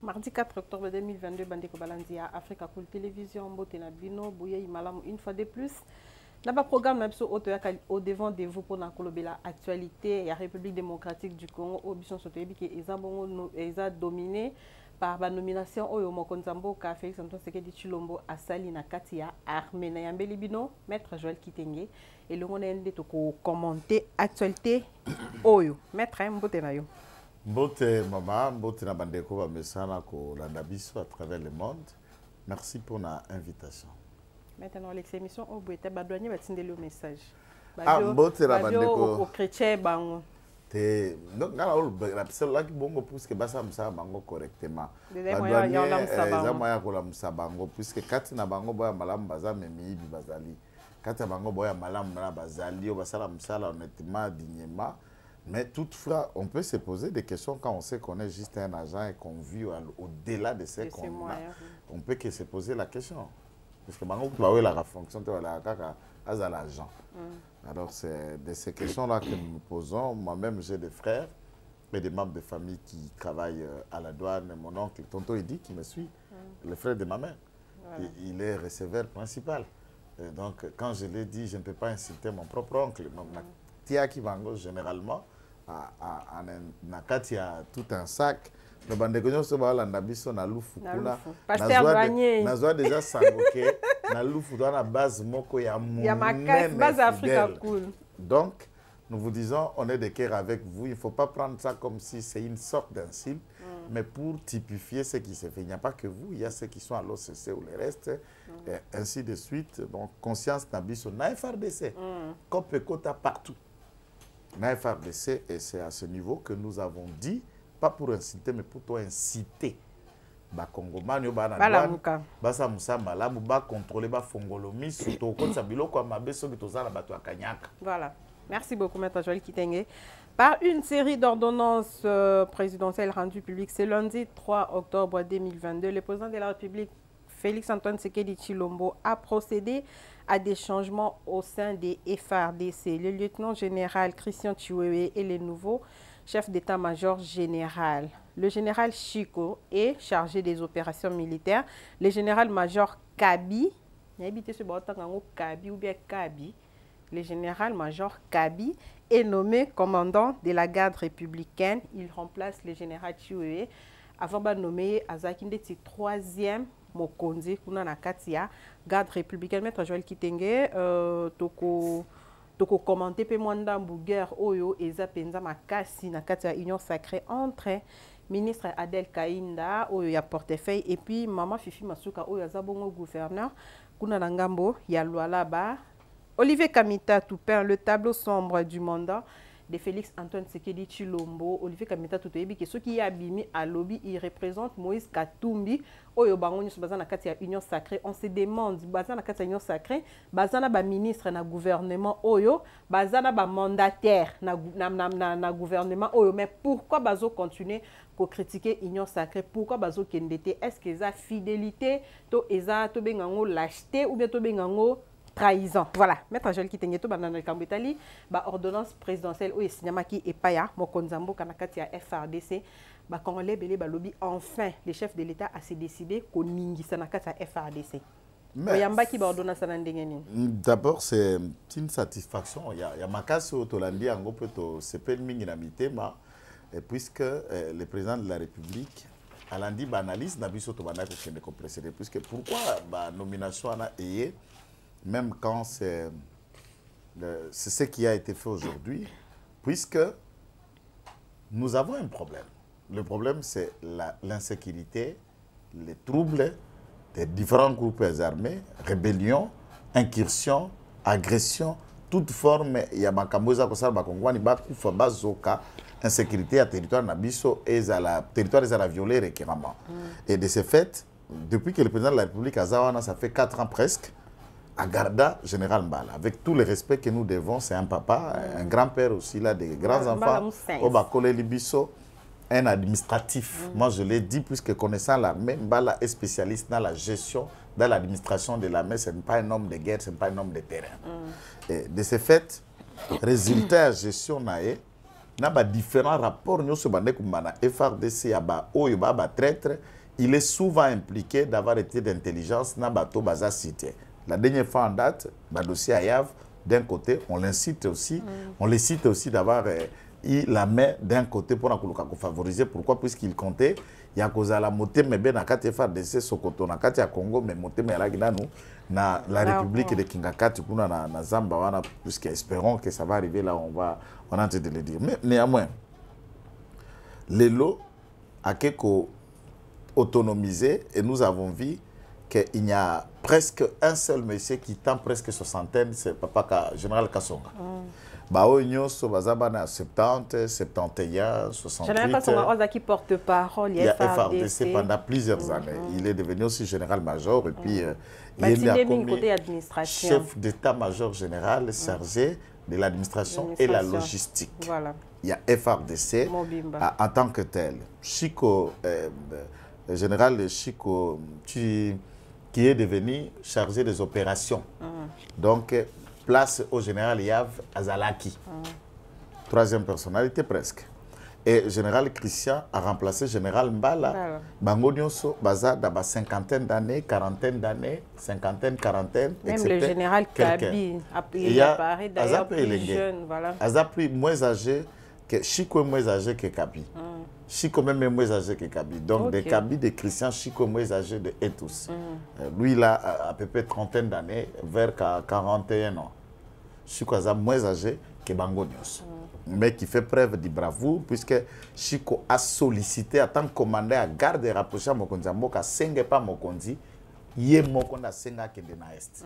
Mardi 4 octobre 2022, Bandeko Balandia, Africa Cool Télévision, Mbotena Bino, Bouye Imalam, une fois de plus. Là-bas, programme au devant de vous pour l'actualité. Il y a République démocratique du Congo, Obition Sotoyebi qui est dominé par la nomination au Mokonzambo, Félix Antoine Sekedi Chilombo, Asali Nakatia, Armé Nayambeli Bino, Maître Joël Kitenge. Et le monde est commenter l'actualité. Oyo, Maître Mbotena yo. Mbote maman, mbote na bandeko ba mesana ko landa biso à travers le monde. Merci pour l'invitation. Maintenant l'émission au boete ba douanier ba tindeli le message. Ah mbote na bandeko au chrétien bango. Te donc ngala ol la psela ki bongo puisque basa msa bango correctement. Ba douanier za moya ko la msa bango puisque kati na bango boya malamu baza memi bi bazali. Kati na bango boya malamu na bazali o basala msala honnêtement dignement. Mais toutefois, on peut se poser des questions quand on sait qu'on est juste un agent et qu'on vit au-delà de ce qu'on a. On peut que se poser la question. Parce que maintenant, la fonction de l'agent. Alors, c'est de ces questions-là que nous nous posons. Moi-même, j'ai des frères et des membres de famille qui travaillent à la douane. Mon oncle, tonton Eddy, qui me suit, le frère de ma mère. Voilà. Il est receveur principal. Et donc, quand je l'ai dit, je ne peux pas insulter mon propre oncle. Tia qui vango généralement il y a tout un sac. Le bandeko so ba landa biso na lufu kuna. Na zwa déjà sangoke na lufu dans la base moko ya base Africa Cool. Donc nous vous disons on est de cœur avec vous, il ne faut pas prendre ça comme si c'est une sorte d'insulte, mais pour typifier ce qui se fait. Il n'y a pas que vous, il y a ceux qui sont à l'OCC ou le reste, et ainsi de suite. Donc conscience na biso na FRDC. Kope kota partout. Na FRDC, et c'est à ce niveau que nous avons dit, pas pour inciter, mais pour toi inciter. Ba Congomani yo ba na douane, ba sa musamba la ba contrôler ba fongolomi surtout quand ça biloko mabeso bitozala bato akanyaka. Voilà. Merci beaucoup Maître Joël Kitenge. Par une série d'ordonnances présidentielles rendues publiques ce lundi 3 octobre 2022, le président de la République Félix Antoine Sekedi Chilombo a procédé à des changements au sein des FRDC. Le lieutenant général Christian Chiwewe est le nouveau chef d'état-major général. Le général Chico est chargé des opérations militaires. Le général-major Kabi, le général-major Kabi est nommé commandant de la garde républicaine. Il remplace le général Chiwewe avant de nommer Azakinde troisième Mokonzi kuna na katia garde républicaine. Maître Joël Kitenge toko commenter pe mwanda mbuguer oyo eza penza makasi na katia union sacrée entre ministre Adel Kainda oyo ya portefeuille et puis maman Fifi Masuka oyo azabongo gouverneur kuna na ngambo ya Lualaba. Olivier Kamita Toupin, le tableau sombre du mandat de Félix Antoine Sekedi Chilombo. Olivier Kamita Toupin, qui ceux qui abimi à lobby, il représente Moïse Katumbi. Oyo bango sur bazana katia union sacrée. On se demande bazana katia union sacrée, bazana ba ministre na gouvernement oyo, bazana ba mandataire na gouvernement oyo. Mais pourquoi bazo continuer pour critiquer union sacrée? Pourquoi bazo kendete? Est-ce que ça fidélité to eza to bengango lâcheté ou bien to bengango trahison? Voilà, Maître Joël Kitenge to banana kambetali ba ordonnance présidentielle o esinyamaki epaya mokonzambo kanakati ya FRDC ba congolais belé ba lobby enfin le chef de l'État a se décidé ko ningisa nakati ya FRDC. Oyambaki ba ordonnance na ndenge nini? D'abord c'est une satisfaction, il y a makasi otolandi ango poto sepel mingi na mitema et puisque le président de la République a landi ba analyse na biso to banako kende ko précéder puisque pourquoi ba nomination na eye même quand c'est ce qui a été fait aujourd'hui, puisque nous avons un problème. Le problème, c'est l'insécurité, les troubles des différents groupes armés, rébellions, incursions, agressions, toute forme, il y a Makamboza Kosal Bakongwani Bakufa Bazoka, insécurité à territoire Nabiso et à la territoire des violés récurremment. Et de ce fait, depuis que le président de la République Azawana, ça fait 4 ans presque, à Garda, Général Mbala, avec tout le respect que nous devons, c'est un papa, un grand-père aussi, là, des grands-enfants, Obakole Libiso, un administratif. Moi, je l'ai dit, puisque connaissant l'armée, Mbala est spécialiste dans la gestion, dans l'administration de l'armée. Ce n'est pas un homme de guerre, ce n'est pas un homme de terrain. Et de ce fait, résultat de gestion, na ba différents rapports nous se bandé comme na FRDC ya ba oyo ba traître, il est souvent impliqué d'avoir été d'intelligence na bateau baza cité. La dernière fois en date, ba dossier à Yav, d'un côté, on l'incite aussi, on les cite aussi d'avoir eu la main d'un côté pour favoriser. Pourquoi? Puisqu'il comptait, il y a cause à la moté, mais bien, dans le FARDC, Sokoto, dans le Congo, mais moté, mais là, na la République de Kingakati, na Zamba, puisqu'espérons que ça va arriver là, on est en train de le dire. Mais néanmoins, les lots a quelque autonomisé et nous avons vu qu'il y a presque un seul monsieur qui tend presque soixantaine, c'est Papa Général Kassonga. Bao Nyoso, Bazabana 70, 71, 68. Général Kassonga, qui porte parole, il y a FRDC pendant plusieurs années. Il est devenu aussi général-major et puis il est commis chef d'état-major général chargé de l'administration et la logistique. Voilà. Il y a FRDC en tant que tel. Chico, général Chico, qui est devenu chargé des opérations. Donc, place au général Yav Azalaki. Troisième personnalité presque. Et le général Christian a remplacé le général Mbala. Bango Nyonso, baza d'aba cinquantaine d'années, quarantaine d'années, cinquantaine, quarantaine, même etc. le général Kabi, il apparaît d'ailleurs plus jeune. Voilà. Azapri moins âgé que Chico est moins âgé que Kabi. Chico même est moins âgé que Kabi. Donc, des Kabi, de Christian, Chico est moins âgé de tous. Lui, il a à peu près trentaine d'années, vers 41 ans. Chico est moins âgé que Bango Nyonso. Mais qui fait preuve de bravoure, puisque Chico a sollicité, en tant que commandant à garde et rapproché à Mokonzi, à Sengue pas Mokonzi, Yé Mokonda Senga qui est de l'Est.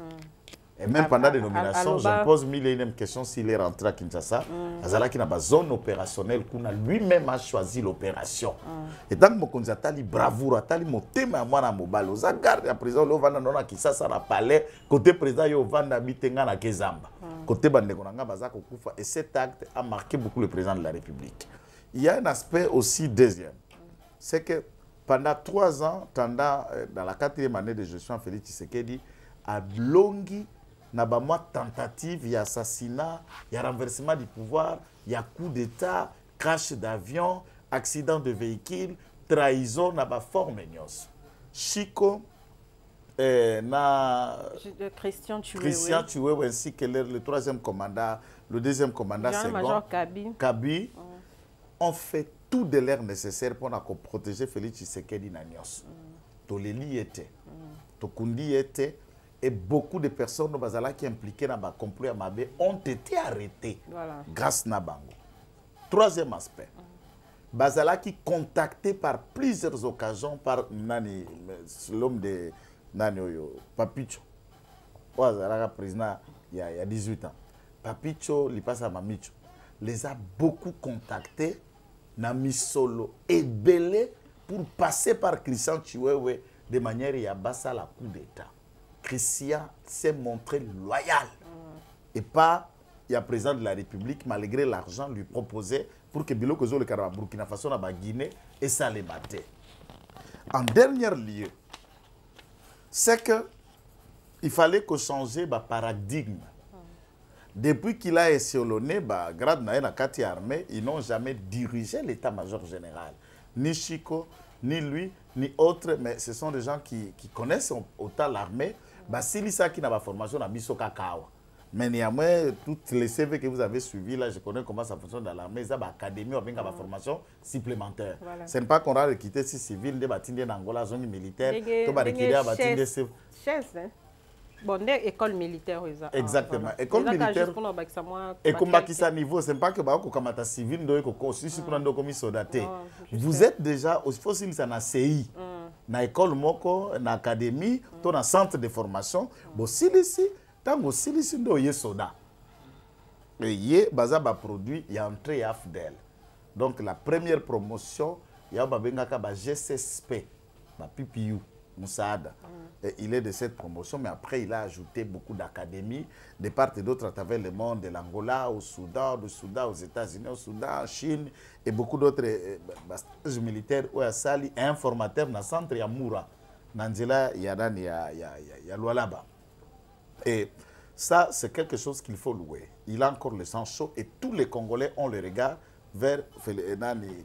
Et même pendant les nominations, je me pose mille et une questions s'il est rentré à Kinshasa. Azala qui n'a pas zone opérationnelle, qu'on a lui-même a choisi l'opération. Et tant que Mokonzi a tali bravoure, a tali motema à moi na mobile, aux garde à présent, le vanda nona qui ça na palais, côté président yo vanda bitenga na Kezamba, côté bandekonanga bazako kufa. Et cet acte a marqué beaucoup le président de la République. Il y a un aspect aussi deuxième, c'est que pendant 3 ans, dans la 4e année de gestion, Félix Tshisekedi a blongi na ba moi tentative, il y a assassinat, il y a renversement du pouvoir, il y a coup d'état, crash d'avion, accident de véhicule, trahison na ba forme nyos. Chico na Christian Chiwewe ainsi que le 3e commandant, le 2e commandant second Kabi ont fait tout de l'air nécessaire pour protéger Félix Tshisekedi na nyos. Toleli était, Tokundi était. Et beaucoup de personnes qui impliquées dans le complot à Mabé ont été arrêtées grâce à Bango. 3e aspect. Bazalaki contacté par plusieurs occasions par l'homme de Papicho. Président il y a 18 ans. Papicho, il passe à Mamicho. Les a beaucoup contactés dans Misolo et Belé pour passer par Christian Chiwewe de manière à bassa la coup d'État. Christian s'est montré loyal et pas il y a président de la République malgré l'argent lui proposé pour que Bilo Kozo le Karaba Burkina Faso na Guinée et ça les battait. En dernier lieu, c'est que il fallait que changer le paradigme. Depuis qu'il a échelonné grade na kati armée, ils n'ont jamais dirigé l'état-major général. Ni Chico, ni lui, ni autres, mais ce sont des gens qui connaissent autant l'armée. Si ça qui n'a pas formation dans Biso Kakao. Mais néanmoins, toutes les CV que vous avez suivis, là, je connais comment ça fonctionne dans l'armée. Ils ont une académie avec une formation supplémentaire. Voilà. Ce n'est pas qu'on a quitté si civil, des bâtiments d'Angola, zone militaire, tout va requérir un bâtiment. Bon, école militaire. Exactement. École militaire. Et comme à niveau, ce n'est pas que vous civil, vous êtes déjà, il faut qu'il y ait un CI, dans l'école, dans l'académie, dans un centre de formation. Bon, si ici, tant que si ici, il y a soda. Et il y a produit, il y a entré et AFDEL. Donc la première promotion, il y a un GCSP, PPU. Moussaada. Il est de cette promotion, mais après il a ajouté beaucoup d'académies de part et d'autre à travers le monde, de l'Angola, au Soudan, aux États-Unis, au Soudan, en Chine et beaucoup d'autres stages militaires où il y a Sali, un formateur dans le centre, il y a Moura, Nandjela, il y a Lualaba. Et ça, c'est quelque chose qu'il faut louer. Il a encore le sang chaud et tous les Congolais ont le regard vers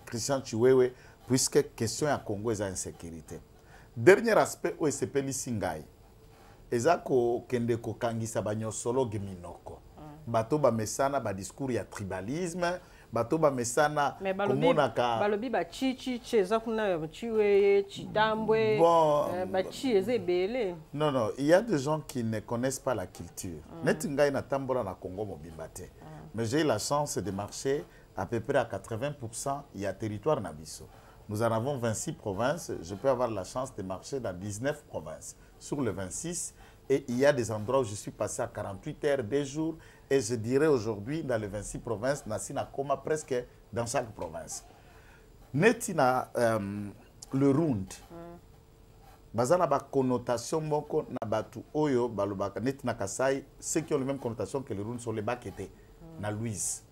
Christian Chiwewe, puisque question à Congo est insécurité. Dernier aspect où c'est peli singai. Ezako kende ko kangisa banyosolo geminoko. Bato ba mesana ba discours ya tribalisme, bato ba mesana komonaka balobi ba chichi cheza kuna chiwe chitambwe ba chieze belé. Non non, il y a des gens qui ne connaissent pas la culture. Netingai na tambola na Congo mobimbate. Mais j'ai eu la chance de marcher à peu près à 80%, il y a territoire Nabiso. Nous en avons 26 provinces. Je peux avoir la chance de marcher dans 19 provinces. Sur le 26, et il y a des endroits où je suis passé à 48 heures, 2 jours. Et je dirais aujourd'hui, dans les 26 provinces, Nassina Koma presque dans chaque province. Netina le Rund. Bazana ba connotation moko na batu oyo balobaka netina Kasai, ceux qui ont les mêmes connotations que le Rund sont les Bakete, na Louise.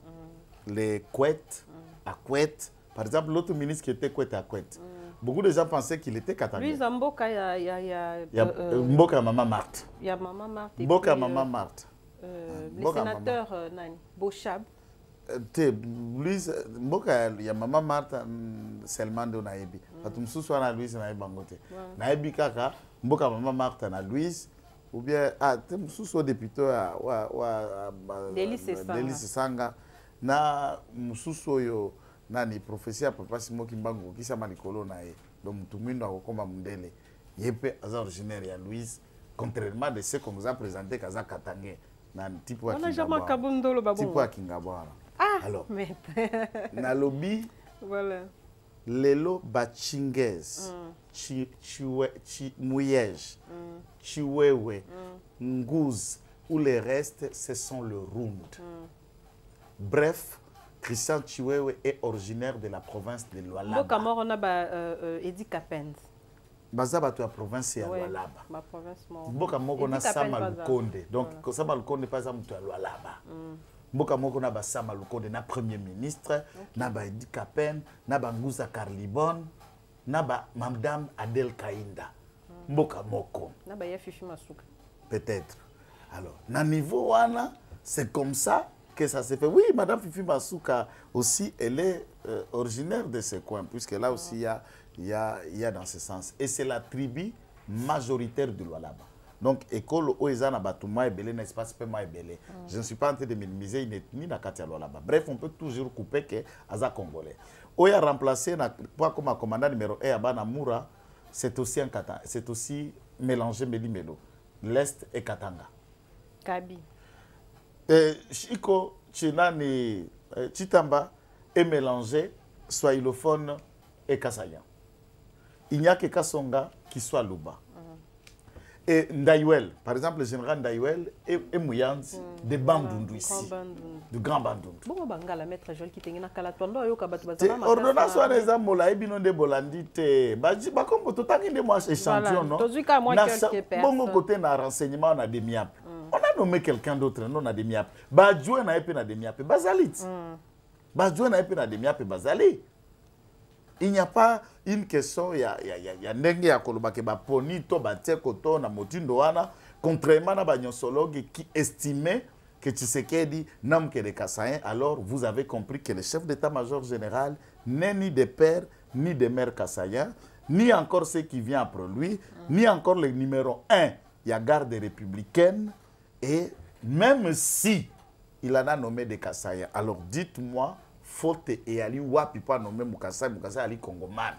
Les Kouettes, à Kouette. Par exemple, l'autre ministre qui était Kouette à Kouette. Beaucoup de gens pensaient qu'il était Katangais. Louise Mboka, il y a Mboka Maman Marthe. Il y a Maman Marthe. Mboka Maman Marthe. Le sénateur Nani Bochab. Louise Mboka, il y a Maman Marthe seulement de Naïbi. Parce que je suis à Louise Naïbi Bangote. Naïbi Kaka, Mboka Maman Marthe na Louise. Ou bien, je suis député à Délice Sanga. Na mususu yo nani professeur papa Simo Kimbangu qui sama likolo na e donc mutumindo akokoma mundele yepe aza originaire ya Louise contrairement de ce qu'on nous a présenté kaza Katangais nani type wa Kingabwa. On a jamais kabundolo babon. Type wa Kingabwa. Ah alors mais na lobby voilà lelo bachingez Muyej Chiwewe Nguz ou les restes ce sont le Rund. Bref, Christian Chiwewe est originaire de la province de Lualaba. Mboka moko na ba Edi Kapens. Baza bato ya province ya Lualaba. Ma province mo. Mboka moko na Sama Lukonde. Donc Sama Lukonde pas mutu ya Lualaba. Mboka moko na ba Sama Lukonde na premier ministre, na ba Edi Kapens, na ba Nguza Karlibon, na ba Madame Adel Kainda. Mboka moko. Na ba ya Fifi Masuka. Peut-être. Alors, na niveau wana, c'est comme ça que ça s'est fait. Oui, Madame Fifi Masuka aussi, elle est originaire de ce coin, puisque là aussi il y a dans ce sens. Et c'est la tribu majoritaire de Lualaba. Donc, école Oezana Batouma et Belé, n'est-ce pas, Belé. Je ne suis pas en train de minimiser une ethnie dans Katia Lualaba. Bref, on peut toujours couper que Aza Congolais. Oya remplacé, comme commandant numéro 1 à Banamura, c'est aussi un Katanga. C'est aussi mélangé Méli-Mélo. L'Est et Katanga. Kabi. Chico, Chinani, Chitamba est mélangé swahilophone et kassayan. Il n'y a que Kassonga qui soit Luba. Et Ndaïwel, par exemple, le général Ndaïwel est Mouyanzi de Bandundu ici. De Grand Bandundu. Bon, Bangala, maître Joël qui tenait na Kalatondo, Yoka Batubazama. Ordonnance soit les amola, et binon de Bolandite. Baji, comme tout à l'heure, moi, échantillon, non? Bon, côté na renseignement, on a des miap. On a nommé quelqu'un d'autre, non, on a des miap. Badjoué na épé na des miap. Bazalit. Badjoué na épé na des miap. Bazalit. Il n'y a pas une question, il y a n'engue ya kolobake ba ponito ba tiekoto na motindo wana contrairement à banyosologue qui estimait que Tshisekedi n'aime que les Kassaïens. Alors vous avez compris que le chef d'état-major général n'est ni de père ni de mère Kassaïen, ni encore ceux qui viennent après lui, ni encore le numéro 1, il y a garde républicaine, et même si il en a nommé des Kassaïens, alors dites-moi faute et ali wapi pas nommé Mukasa ali Congomani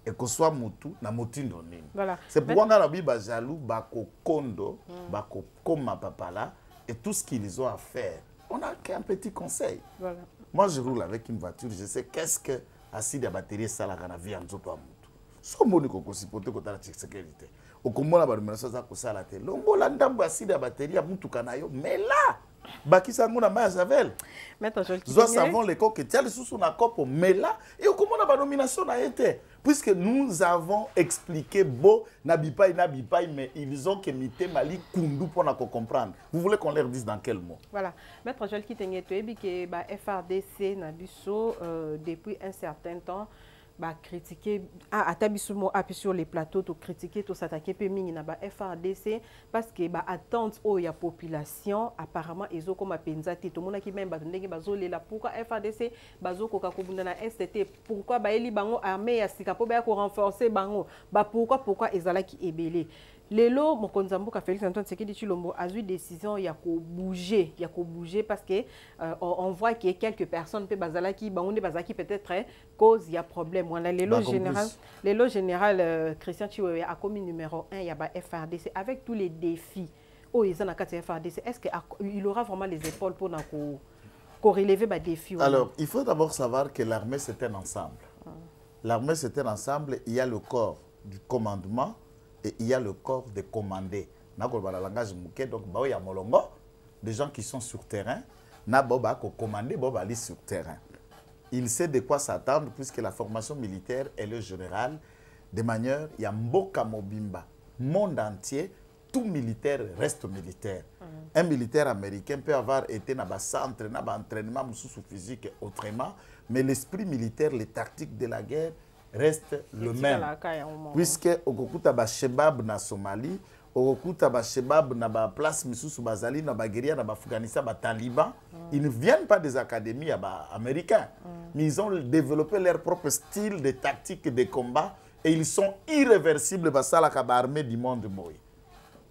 et que soit mutu na motindo nini. Voilà. C'est pourquoi on a la Bible jaloux bako kondo bako koma papala et tout ce qu'ils ont à faire. On a qu'un petit conseil. Voilà. Moi je roule avec une voiture, je sais qu'est-ce que acide à batterie ça la kana vie en zoto amutu. So moni ko kosipote ko tala sécurité. Okomona ba numéro ça ko sala te. Longola ndambo acide à batterie ya mutu kana yo mais là Bakisa nguna maya javel. Maître Joël Nous savons les coques qui tiennent sous la cope mais là et comment la nomination a été puisque nous avons expliqué beau nabipai mais ils ont qu'imité Mali Kundu pour nous comprendre. Vous voulez qu'on leur dise dans quel mot? Voilà. Maître Joël qui tenait que FRDC Nabusso depuis un certain temps bah critiquer atabisumo appuyer sur les plateaux to critiquer to s'attaquer pe mingi na ba FRDC parce que ba attente o ya population apparemment ezo comme penza te to mona ki même ba ndenge bazolela pourquoi FRDC bazoko ka kobunda na STT pourquoi ba eli bango armée ya sika po ba ko renforcer bango ba pourquoi ezala ki ebele lelo mokonzi mboka Félix Antoine Tshisekedi Tshilombo a eu décision ya ko bouger parce que on voit qu'il y a quelques personnes pe bazalaki bangonde bazaki peut-être cause il y a problème voilà lelo général Christian Chiwewe a commis numéro 1 ya ba FRDC avec tous les défis ils ont na kati FRDC est-ce que il aura vraiment les épaules pour na ko relever ba défis alors il faut d'abord savoir que l'armée c'est un ensemble l'armée c'est un ensemble il y a le corps du commandement et il y a le corps des commandés. Donc, il y a des gens qui sont sur terrain, commandés sur terrain. Il sait de quoi s'attendre puisque la formation militaire est le général. De manière, il y a Mboka Mobimba. Monde entier, tout militaire reste militaire. Un militaire américain peut avoir été dans un centre, dans un entraînement physique et autrement, mais l'esprit militaire, les tactiques de la guerre, reste le même. Puisque Okokuta ba Shebab na Somalie, Okokuta ba Shebab na ba place Misusu Bazali, na ba guérilla, na ba Afghanistan, ba Taliban, ils ne viennent pas des académies américaines. Mais ils ont développé leur propre style de tactique de combat et ils sont irréversibles parce que l'armée du monde.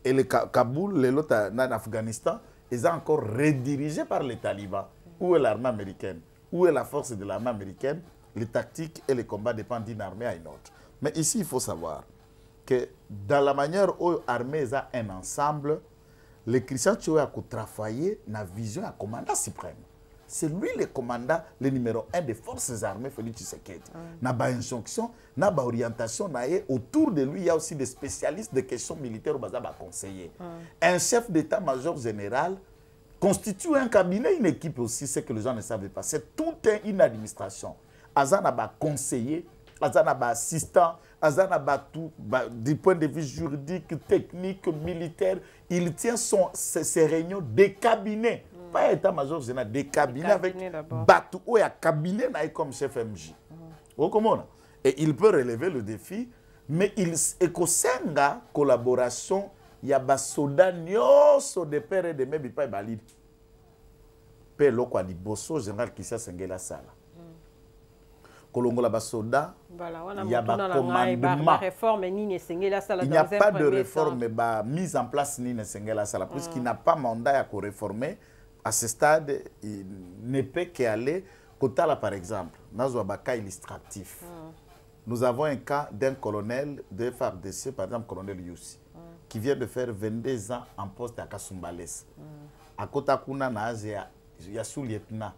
Et le Kaboul, en Afghanistan, ils sont encore redirigés par les talibans. Où est l'armée américaine? Où est la force de l'armée américaine? Les tactiques et les combats dépendent d'une armée à une autre. Mais ici, il faut savoir que dans la manière où l'armée a un ensemble, le Christian Tshio a travaillé dans la vision du commandant suprême. C'est lui le commandant, le numéro 1 des forces armées, Félix Tshisekedi. Dans la injonction, dans l'orientation, autour de lui, il y a aussi des spécialistes de questions militaires au bazar conseiller. Un chef d'état-major général constitue un cabinet, une équipe aussi, c'est que les gens ne savent pas. C'est toute une administration. Azana ba conseiller, Azana ba assistant, Azana ba tout, du point de vue juridique, technique, militaire, il tient ses réunions des cabinets. Pas état-major général, des cabinets avec Batou, ou un cabinet comme chef MJ. Et il peut relever le défi, mais il est la collaboration, il y a des soldats de père et de mère, il n'y a pas de Père Loko Aliboso, général Kissa Sengela Sala. Kolongola basoda, il y a un commandement. Il n'y a pas de réforme, mais mise en place ni Sengela Sala. Puisqu'il n'a pas mandat à réformer, à ce stade, il ne peut qu'aller. Kotala, par exemple, dans un cas illustratif. Nous avons un cas d'un colonel de FARDC, par exemple, colonel Youssi, qui vient de faire 22 ans en poste à Kassumbales. À Kotakuna, il y a sous-lieutenant,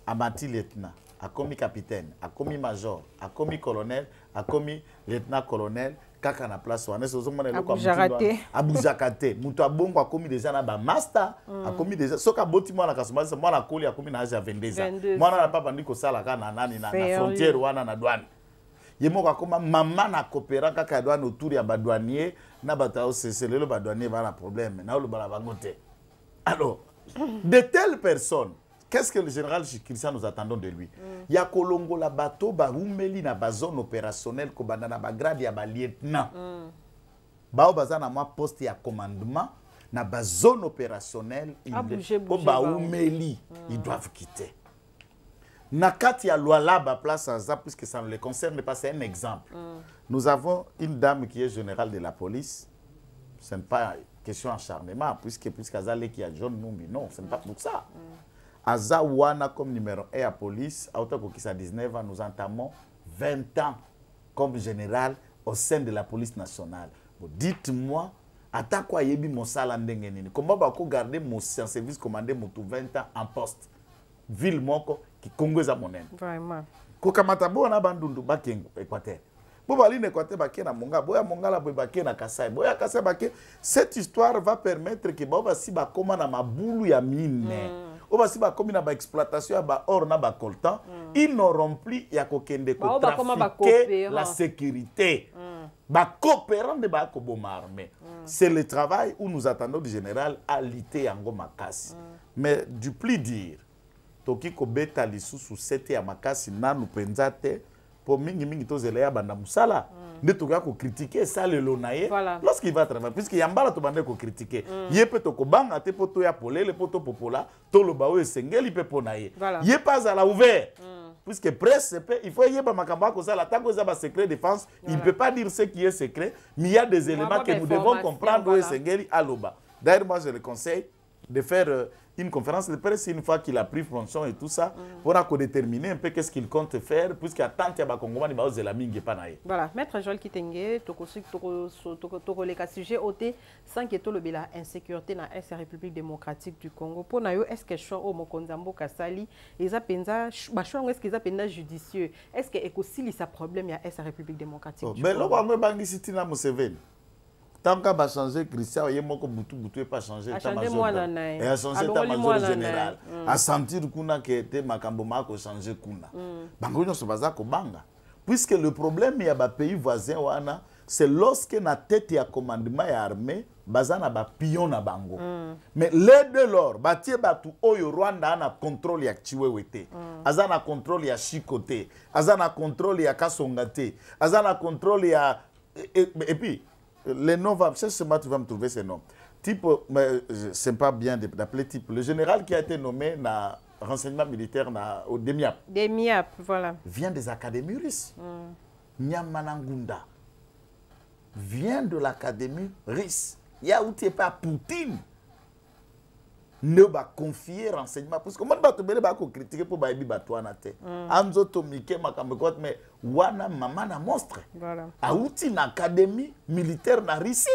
Amati lieutenant. A commis capitaine, a commis major, a commis colonel, a commis lieutenant-colonel, kaka na place wana so zomona loko Aboujakate, mutu abongo a commis déjà na ba master, a commis déjà soka boti mwana kasumba se mwana koli a commis na âge à 22 ans. Mwana na papa ndiko sala kana nani na frontière wana na douane. Yemo ka koma maman na coopéra kaka douane autour ya ba douanier na batao c'est le ba douanier ba na problème na lo bala bangote. Alors, de telles personnes qu'est-ce que le général Christian nous attendons de lui? Il y a Kolongo la bateau, Baroumeli na zone opérationnelle, Kobandana Bagrade, il y a lieutenant. Bao bazana moi poste ya commandement, na zone opérationnelle, Baroumeli, ils doivent quitter. Nakati ya Luala ba place à ça, puisque ça ne les concerne pas, c'est un exemple. Nous avons une dame qui est générale de la police. Ce n'est pas question d'acharnement, puisque Azale qui a John Numbi, non, ce n'est pas pour ça. Azawana comme numéro 1 à police, à 19 ans, nous entamons 20 ans comme général au sein de la police nationale. Bon, dites-moi, à quoi yebi mon salandengeni? Comment va-t-on garder mon service commandé mon 20 ans en poste? Ville moko qui Congo za monen. Vraiment. Kokamatabo na bandundu bakengo Équateur. Bobali n'Équateur baké na monga, boya monga la baké na Kasai, boya Kasai baké. Cette histoire va permettre que baba si ba koma na mabulu ya mine. Si ils ont exploitation, or na coltan, ils n'auront plus à trafiquer la sécurité. Coopérant de armée. C'est le travail où nous attendons du général à lutter en Gomakasi. Mais du plus dire, Toki Kobeta Lissou sous 7 à Makasi, na nous penzate, pour mingi tozela banda musala nde tokoya ko critiquer ça le lonaye lorsqu'il va travailler puisque yambala to bande ko critiquer yé pe to ko banga te poto ya polele poto popola to lo bawe sengeli pe ponaye yé pas à la ouvert puisque presse il faut yeba makamba ko ça la tango za ba secret défense il peut pas dire ce qui est secret mais il y a des éléments que nous devons comprendre au sengeli aloba. D'ailleurs moi je le conseille de faire une conférence de presse une fois qu'il a pris fonction et tout ça pour déterminer un peu qu'est-ce qu'il compte faire puisqu'il y a tant de Congolais qui ont la mingue panaye. Voilà, maître Joël Kitenge, toko le sujet ôté sans que tout le la insécurité dans la République démocratique du Congo. Pour nous, est-ce que choix au Mokonzambo Kasali, ils appellent est-ce qu'ils appellent judicieux? Est-ce que écosili sa problème il y a la République démocratique du Congo? Mais là, on va bangi sitina Museveni. Tant qu'on va changer, Christian, il y a beaucoup de pas changer. A changé moi et a changé l'état-major général. A sentir kuna que était makamboma ko changer kuna. Bango no se baza ko banga. Puisque le problème il y a ba pays voisins wana, c'est lorsque na tête ya commandement ya armée, baza na ba pion na bango. Mais les de l'or, batie batu oyo Rwanda na contrôle ya Chiwewete. Aza na contrôle ya Chikote, aza na contrôle ya Kasongate, aza na contrôle ya et puis les noms, cherche-moi, tu vas me trouver ces noms. Type, c'est pas bien d'appeler type. Le général qui a été nommé dans renseignement militaire au DEMIAP. DEMIAP, voilà. Vient des académies russes. Nyamanangunda vient de l'académie russe. Il y a où tu n'es pas Poutine. Ne va confier renseignement. Parce que moi, je vais critiquer pour Baïbi Batouana. Anzo Tomike, mais Wana Mamana monstre. Voilà. A outil une académie militaire na Russie.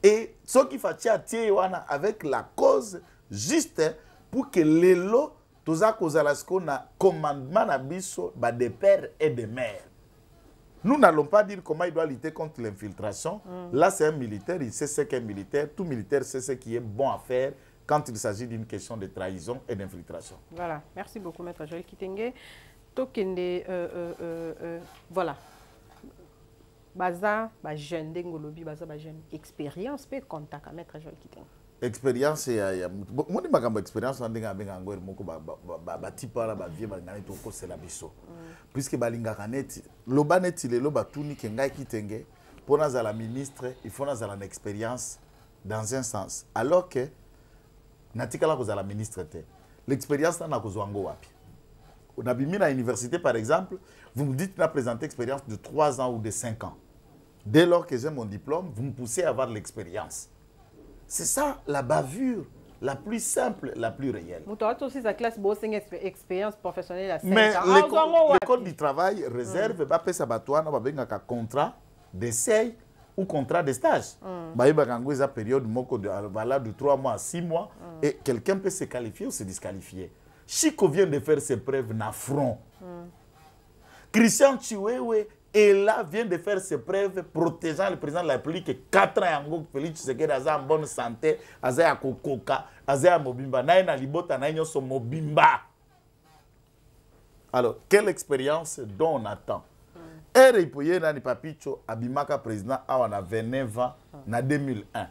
Et ce qui fait Wana avec la cause juste pour que les lots, tous à cause de ce qu'on a commandement na biso des pères et des mères. Nous n'allons pas dire comment il doit lutter contre l'infiltration. Là, c'est un militaire, il sait ce qu'est un militaire. Tout militaire sait ce qui est bon à faire quand il s'agit d'une question de trahison et d'infiltration. Voilà. Merci beaucoup, Maître Joël Kitenge. Tokende, voilà. Baza, jeune d'Engolobi, baza, jeune expérience, peut contact à Maître Joël Kitenge. Expérience, il y a moi je expérience on dinga benga ngor moko ba tipa la ba vie ba ngani to ko c'est la biso puisque balinga kaneti loba neti le loba tuni ke ngai Kitenge pour na la ministre il faut na la expérience dans un sens alors que natikala ko la ministre te l'expérience na ko zwango wapi on a bimi na université par exemple vous me dites na présenter expérience de 3 ans ou de 5 ans dès lors que j'ai mon diplôme vous me poussez à avoir l'expérience. C'est ça la bavure la plus simple, la plus réelle. Expérience professionnelle. Mais l'école du travail réserve un contrat d'essai ou contrat de stage. Il y a une période de 3 mois à 6 mois et quelqu'un peut se qualifier ou se disqualifier. Chico vient de faire ses preuves dans front. Christian Chiwewe et là vient de faire ses preuves protégeant le président de la République 4 ans Félix Tshisekedi aza en bonne santé aza ya kokoka aza ya mobimba naye na libota na nyonso mobimba. Alors quelle expérience dont on attend? Ere ipoye na ni papicho abimaka président awa na 29 ans na 2001.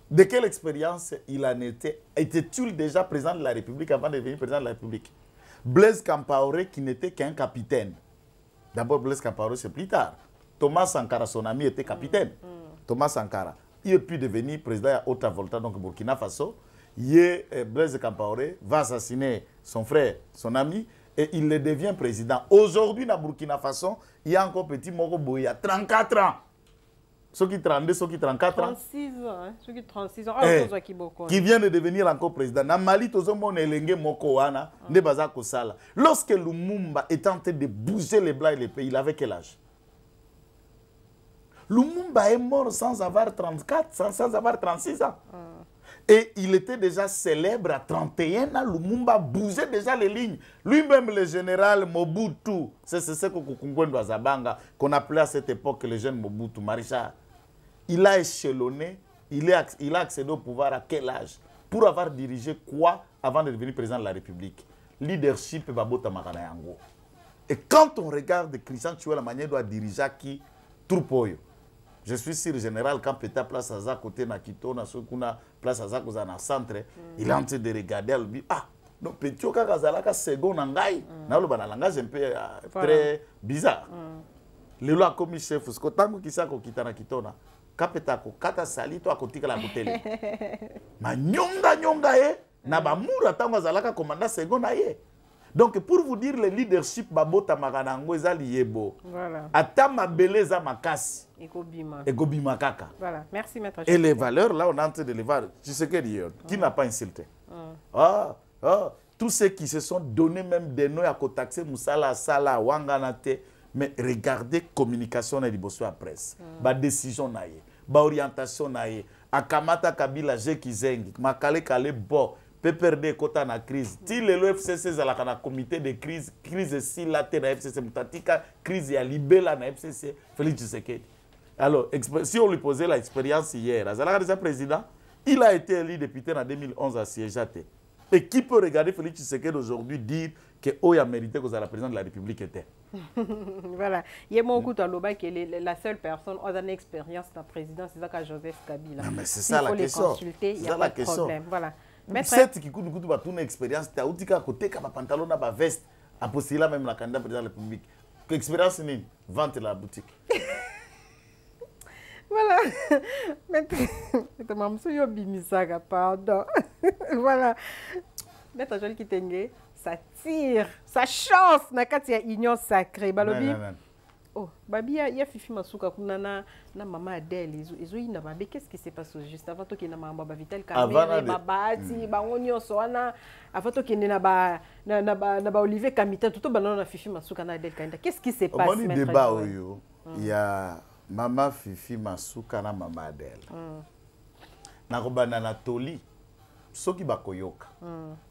De quelle expérience il en était? Était-il déjà président de la République avant de devenir président de la République? Blaise Compaoré qui n'était qu'un capitaine. D'abord, Blaise Compaoré, c'est plus tard. Thomas Sankara, son ami, était capitaine. Thomas Sankara. Il a pu devenir président à Haute-Volta, donc Burkina Faso. Blaise Compaoré va assassiner son frère, son ami, et il le devient président. Aujourd'hui, dans Burkina Faso, il y a encore petit Moko Boya, 34 ans. Ceux qui 32, ceux qui 34 ans. 36 ans, ceux qui 36 ans. Qui vient de devenir encore président. Dans Mali, tout le monde est lengue Moko Wana, ne baza kosala. Lorsque Lumumba est en train de bouger les blancs et les pays, il avait quel âge? Lumumba est mort sans avoir 34, sans avoir 36 ans. Et il était déjà célèbre à 31 ans. Lumumba bougeait déjà les lignes. Lui-même, le général Mobutu, c'est ce qu'on appelait à cette époque le jeune Mobutu, Maréchal. Il a échelonné, il a accédé au pouvoir à quel âge? Pour avoir dirigé quoi avant de devenir président de la République? Leadership et Babota Makanayango. Et quand on regarde Christian Chiwewe, la manière dont il diriger qui troupeau. Je suis sûr, général, quand Peta place à côté na Kito, na Sokuna, place à na centre, il est en train de regarder, il dit, ah, donc petit kaka zalaka second na ngai na lo bana langage un peu très bizarre lelo akomi chef ko tango kisako kitana kitona kapeta ko kata sali to akotikala kotele manyonga nyonga ye na ba mura tango zalaka commandant second na ye. Donc pour vous dire le leadership babota makanango ezali yebo. Voilà. Ata mabele za makasi. Ekobima kaka. Voilà. Merci maître. Et les valeurs là on est en train de les voir. Tu sais que dire qui n'a pas insulté. Tous ceux qui se sont donné même des noms à kotaxer musala sala wanganate mais regardez communication na liboso à presse. Ba décision na ye, ba orientation na ye. Akamata Kabila je kizengi, makale kale bo. PPRD kota na crise. Si le FCC zalaka na comité de crise si la te na FCC mutatika crise ya libela na FCC Félix Tshisekedi. Alors si on lui posait l'expérience hier, azalaka déjà président, il a été élu député en 2011 à Siégeate. Et qui peut regarder Félix Tshisekedi aujourd'hui dire que il a mérité que la président de la République était. Voilà. Il y a beaucoup de loba qui est la seule personne qui a une expérience de la présidence, c'est Joseph Kabila. Mais c'est ça la question. Il y a pas de problème. Voilà. Cette qui coûte une expérience, tu as outil à côté comme pantalon à veste, à postuler même la candidat président de la République. Expérience ni vente la boutique. Voilà. Maître Mamsou Bimisaka, pardon. Voilà. Maître Joël Kitenge, ça tire, ça chance na kati ya union sacrée. Balobi. Oh, babi ya Fifi Masuka kuna na maman Adèle ils ont babi qu'est-ce qui s'est passé juste avant to kina mama ba Vital Kamerhe babati bango nyonso wana avant to kina na ba Olivier Kamita tout banana na Fifi Masuka na Adèle Kainda. Qu'est-ce qui s'est passé maître? Bon débat oyo. Il y a maman Fifi Masuka na maman Adèle. Na robana na toli soki bakoyoka.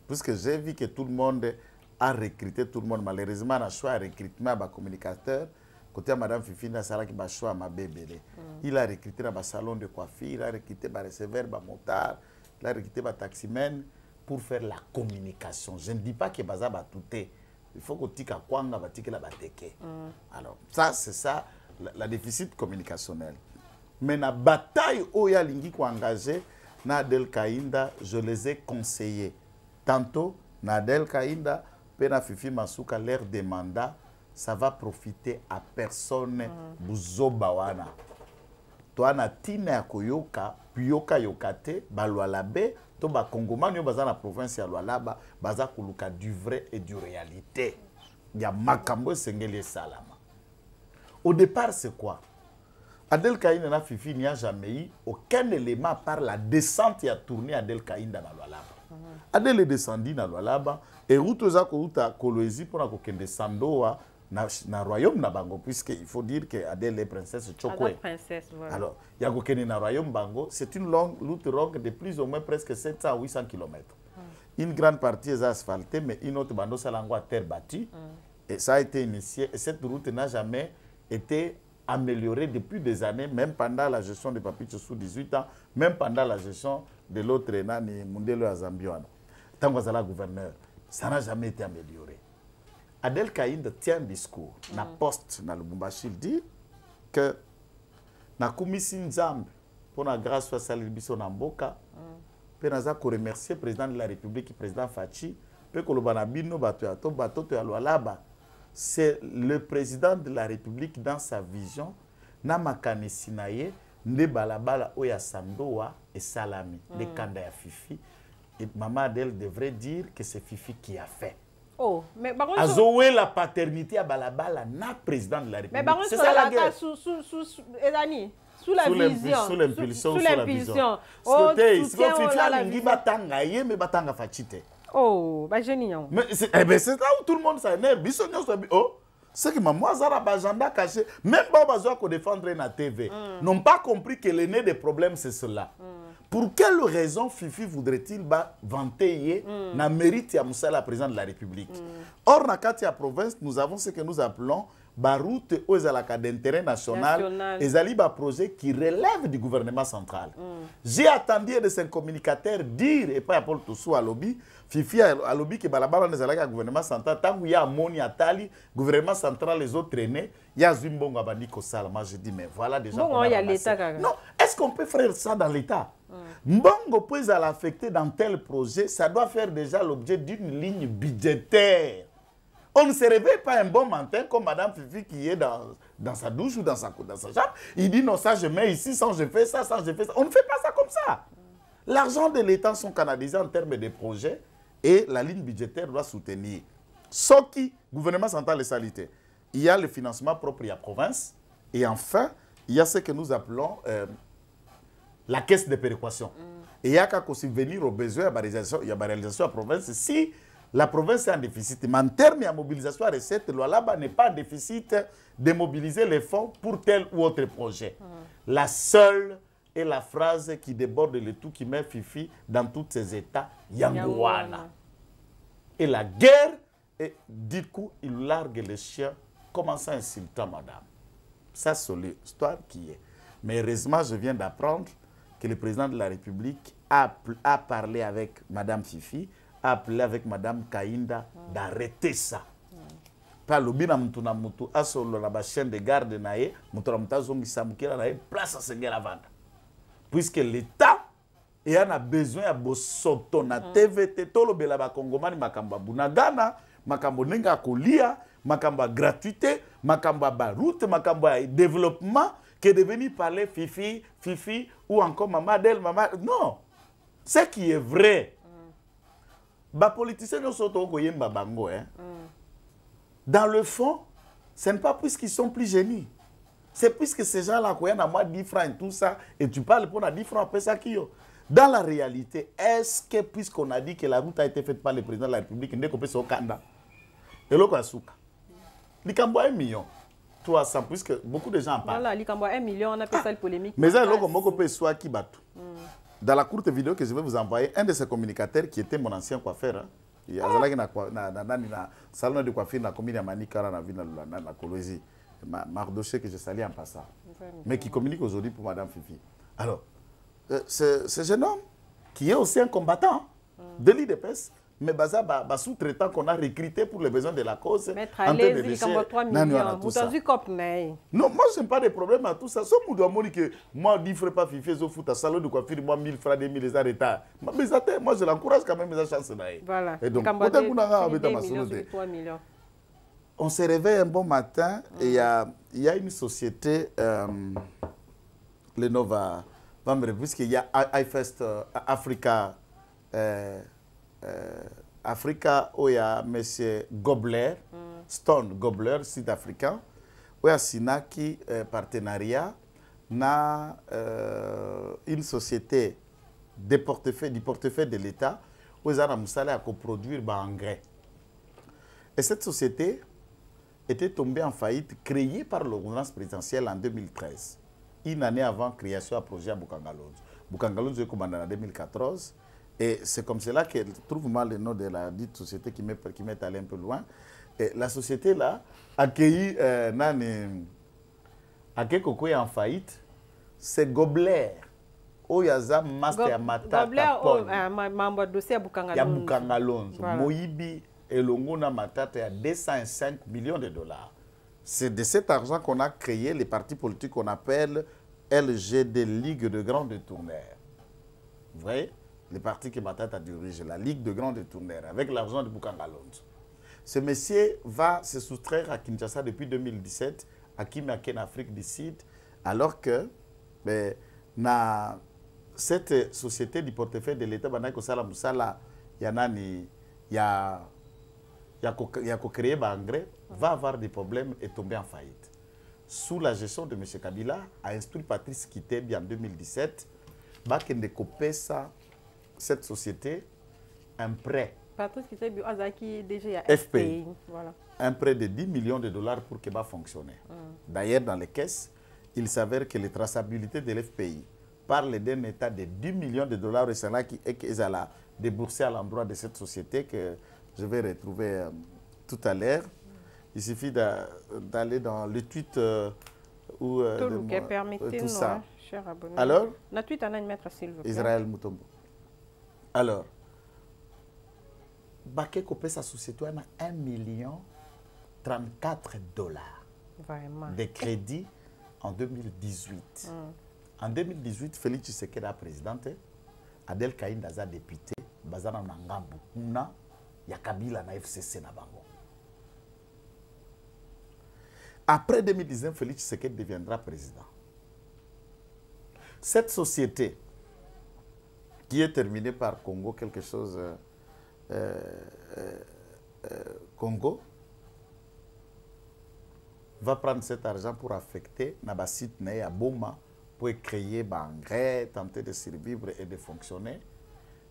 Puisque j'ai vu que tout le monde a recruté tout le monde malheureusement na choix recrutement ba communicateur. Côté Madame Fifi Nassala qui va choisir ma bébé. Il a recruté dans un salon de coiffure, il a recruté un receveur, un motard, il a recruté un taximan pour faire la communication. Je ne dis pas que Baza va tout. Il faut que tu aies kwanga batike la bateke. Alors, ça, c'est ça, la déficit communicationnel. Mais la bataille où il y a l'ingi qui engagé, Nadel Kainda, je les ai conseillés. Tantôt, Nadel Kainda, Pena Fifi Masuka, leur demanda. Ça va profiter à personne buzoba wana. Toi na tina ya koyoka, piyoka yokate, balwalabe, to ba kongomani yo baza na province ya Lualaba, baza kuluka du vrai et du réalité. Ya makambo sengeli salama. Au départ c'est quoi? Adel Kainda na Fifi n'y a jamais eu aucun élément par la descente ya tourné Adel Kainda na Lualaba. Adel est descendu na Lualaba et route za ko uta Kolwezi pour na ko kende Sandoa. Na royaume na bango puisque il faut dire que Adèle est princesse Chokwe. Voilà. Alors, il y a Gokeni na royaume bango, c'est une route longue de plus ou moins presque 700 à 800 km. Une grande partie est asphaltée mais une autre bando salango à terre battue. Et ça a été initié et cette route n'a jamais été améliorée depuis des années, même pendant la gestion de Papi sous 18 ans, même pendant la gestion de l'autre Nani Mundelo Azambiwana. Tant que vous gouverneur, ça n'a jamais été amélioré. Adel Kainda tient un discours na poste na Lubumbashi, il dit que na kumisi nzambe pour la grâce soit sali biso na mboka pe naza ko remercier président de la République président Fachi pe ko lobana bino bato ya to bato to ya Lualaba. C'est le président de la République dans sa vision na makanisi na ye nde balabala oya Sandoa et Salami de kanda ya Fifi et maman Adèle devrait dire que c'est Fifi qui a fait. Oh, mais par contre, Azoué la paternité à Balabala, na président de la République. Mais par contre, c'est ça la guerre. Sous la vision. Sous l'impulsion. Sous l'impulsion. Oh, mais c'est là où tout le monde s'énerve. Oh, c'est que maman Zara Bajanda caché, même pas besoin qu'on défendre na TV, n'ont pas compris que l'aîné des problèmes c'est cela. Pour quelle raison Fifi voudrait-il vanter na mérite ya Moussa, la président de la République? Or, na Katia province, nous avons ce que nous appelons Baroute aux d'intérêt national et Zaliba projet qui relève du gouvernement central. J'ai attendu de ces communicateurs dire, et pas Paul Toussou à lobby, Fifi à lobby que Balabala ne le gouvernement central, tant qu'il y a Moni Atali, gouvernement central, les autres traînés, il y a Zimbongo Abani Kosala. Moi je dis, mais voilà déjà. Bon, il y a l'État. Non, est-ce qu'on peut faire ça dans l'État? Mbongo peut l'affecter dans tel projet, ça doit faire déjà l'objet d'une ligne budgétaire. On ne se réveille pas un bon matin comme Madame Fifi qui est dans sa douche ou dans sa chambre. Il dit non, ça je mets ici, sans je fais ça, sans je fais ça. On ne fait pas ça comme ça. L'argent de l'État sont canalisés en termes de projets et la ligne budgétaire doit soutenir. Sauf qui, gouvernement central et salité. Il y a le financement propre à la province et enfin, il y a ce que nous appelons la caisse de péréquation. Et il y a qu'à subvenir aux besoins il y a la réalisation à la province. Si la province est en déficit, mais en termes de mobilisation à recette, le là-bas n'est pas en déficit de mobiliser les fonds pour tel ou autre projet. La seule est la phrase qui déborde le tout, qui met Fifi dans tous ses états, Yangouana. Et la guerre, et du coup, il largue les chiens, commençant à insulter madame. Ça, c'est l'histoire qui est. Mais heureusement, je viens d'apprendre que le président de la République a parlé avec madame Fifi, a appelé avec madame Kainda d'arrêter ça. Pas le bina mutuna mutu asolo la chaîne de garde nae, mutuna mutazo misamukira nae place à se guerre avant. Puisque l'État a besoin de bosoto na TVT tolo bela ba kongomani makamba bunagana, makamba nenga kolia, makamba gratuité, makamba baroute, makamba développement que de venir parler Fifi, Fifi ou encore maman d'elle, maman. Non. Ce qui est vrai. Les politiciens ne sont pas bango. Dans le fond, ce n'est pas puisqu'ils sont plus génies. C'est puisque ces gens-là, quand ils ont 10 francs et tout ça, et tu parles pour 10 francs après ça qui dans la réalité, est-ce que puisqu'on a dit que la route a été faite par le président de la République, on peut au Kanda et l'autre à Souka. L'Ikambo a 1 million. 300, puisque beaucoup de gens en parlent. Voilà, l'Ikambo a 1 million, on appelle ça le polémique. Mais ça, l'autre peut soit qui bat. Dans la courte vidéo que je vais vous envoyer, un de ces communicateurs qui était mon ancien coiffeur, il y a un salon de coiffure dans la commune de Manika, dans la Colosie, Mardoché que je salue en passant, mais qui communique aujourd'hui pour Madame Fifi. Alors, ce jeune homme, qui est aussi un combattant de l'IDPS, mais baza sous-traitant qu'on a recruté pour les besoins de la cause. Maître Allez, il y a 3 millions. Non, moi, je n'ai pas de problème à tout ça. Sauf que moi, je ne ferai pas Fifi, je fous à salon de coiffure, moi, 1000 francs, 2000 les arrêts. Moi, je l'encourage quand même, mes chances. Voilà. Et donc, on se réveille un bon matin et il y a une société, le Nova, puisqu'il y a iFest Africa. Africa, où il y a M. Gobler, Stone Gobler, sud-africain, où il y a Sinaki partenariat, na une société du portefeuille de l'État, où il y a à coproduire engrais. Et cette société était tombée en faillite, créée par l'ordonnance présidentielle en 2013, une année avant la création du projet à Bukangalonzo. Bukangalonzo est commandé en 2014. Et c'est comme cela que trouve mal le nom de la dite société qui m'est allé un peu loin. Et la société là a accueilli Kokoye en faillite. C'est Gobler. Oyaza master matata. Gobler membre dossier à Bukangalonzo. Moyibi et Longona matata à 205 millions de dollars. C'est de cet argent qu'on a créé les partis politiques qu'on appelle LGD, Ligue de grands détourneurs. Vous voyez? Les partis que Matata dirige, la Ligue de grands détourneurs, avec l'argent de Bukangalonzo. Ce monsieur va se soustraire à Kinshasa depuis 2017, à Kimaken, Afrique du Sud, alors que cette société du portefeuille de l'État, il y a créé engrais, va avoir des problèmes et tomber en faillite. Sous la gestion de M. Kabila, a instruit Patrice Kitebi en 2017, Bakende Kopesa, cette société, un prêt. Patrice Kitebi, déjà FPI. Voilà. Un prêt de 10 millions de dollars pour qu'il va fonctionner. D'ailleurs, dans les caisses, il s'avère que les traçabilités de l'FPI parlent d'un état de 10 millions de dollars et c'est là qu'ils allaient débourser à l'endroit de cette société que je vais retrouver tout à l'heure. Il suffit d'aller dans le tweet où tout ça. Cher abonné. Alors, la tweet en a une maître s'il vous plaît. Israël Mutombo. Alors, Baké Kopé sa société a 1 million 34 dollars Vraiment. de crédit en 2018. En 2018, Félix Tshisekedi a présidenté, Adel Kaïnda a député, Bazana Nangambu, Kuna, Yakabila na FCC na bango. Après 2019, Félix Tshisekedi deviendra président. Cette société, qui est terminée par Congo, quelque chose... Congo, va prendre cet argent pour affecter na site à Boma, pour créer engrais, tenter de survivre et de fonctionner.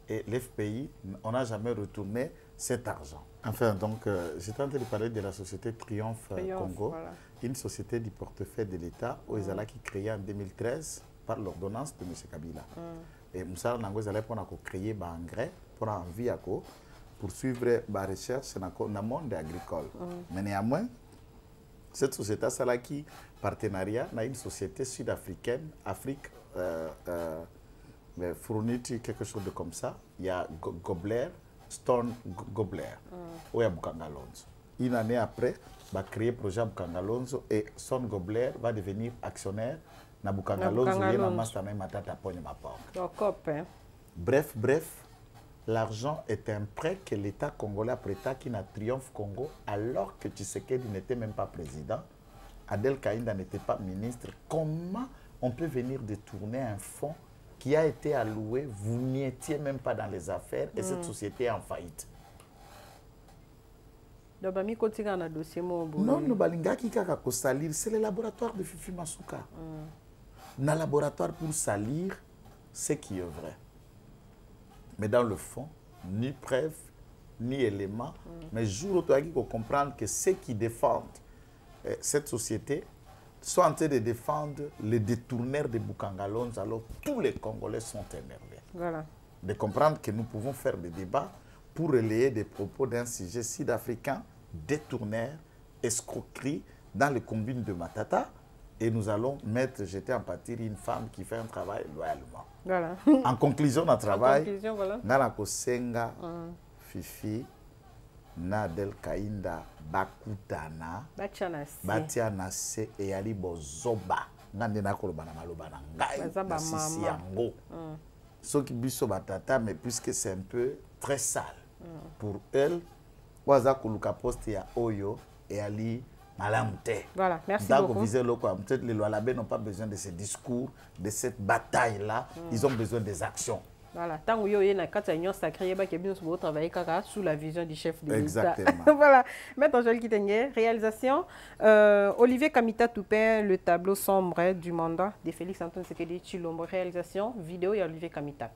Et l'FPI, on n'a jamais retourné cet argent. Enfin, donc, j'étais en train de parler de la société Triomphe Congo, voilà. Une société du portefeuille de l'État, qui créée en 2013 par l'ordonnance de M. Kabila. Et Moussa Nangouzalé pour créer des engrais pour envie à poursuivre la recherche dans le monde agricole. Mais néanmoins, cette société a qui partenariat dans une société sud-africaine, Afrique, fournit quelque chose de comme ça. Il y a Gobler, Stone Gobler, où il y a Bukangalonzo. Une année après, va créer le projet Bukangalonzo et Stone Gobler va devenir actionnaire dans Bukangalonzo. Bref, l'argent est un prêt que l'État congolais a prêté qui n'a Triomphe Congo alors que Tshisekedi n'était même pas président. Adel Kaïnda n'était pas ministre. Comment on peut venir détourner un fonds qui a été alloué, vous n'y étiez même pas dans les affaires et cette société est en faillite? Non, c'est le laboratoire de Fifi Masuka. Dans le laboratoire pour salir ce qui est vrai. Mais dans le fond, ni preuve, ni élément. Mais jour où tu as comprendre que ceux qui défendent cette société sont en train de défendre les détourneurs de Bukangalonzo, alors tous les Congolais sont énervés. Voilà. De comprendre que nous pouvons faire des débats pour relayer des propos d'un sujet sud-africain, détourneur, escroquerie, dans les combines de Matata. Et nous allons jeter en pâture une femme qui fait un travail loyalement. Voilà. En conclusion d'un travail, voilà. Senga, Fifi, Nadel Kaïnda, Bakutana, Batianase et Ali Bozoba. Nandena Kolobana Malobana Ngai, Sisi Yango. Ce qui biso batata, mais puisque c'est un peu très sale pour elle, Waza Koluka Poste ya Oyo et Ali. Voilà, merci beaucoup. Peut-être les Loalabé n'ont pas besoin de ces discours, de cette bataille-là. Ils ont besoin des actions. Voilà, tant que vous avez une sacrée, vous travaillez sous la vision du chef de l'État. Exactement. Voilà, maintenant Joël Kitenge, réalisation. Olivier Kamita Toupin, le tableau sombre du mandat de Félix Antoine Tshisekedi Tshilombo. Réalisation, vidéo et Olivier Kamita.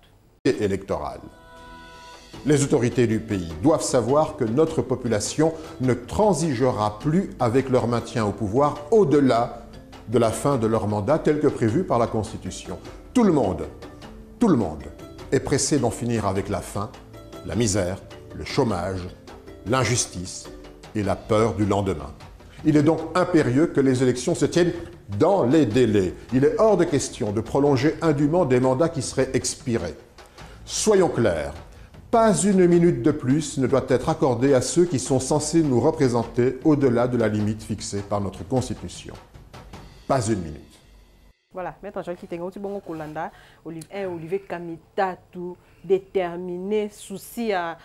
Électoral. Les autorités du pays doivent savoir que notre population ne transigera plus avec leur maintien au pouvoir au-delà de la fin de leur mandat tel que prévu par la Constitution. Tout le monde est pressé d'en finir avec la faim, la misère, le chômage, l'injustice et la peur du lendemain. Il est donc impérieux que les élections se tiennent dans les délais. Il est hors de question de prolonger indûment des mandats qui seraient expirés. Soyons clairs. Pas une minute de plus ne doit être accordée à ceux qui sont censés nous représenter au-delà de la limite fixée par notre Constitution. Pas une minute. Voilà, maintenant je vais vous dire que Olivier Kamita tout déterminé, souci à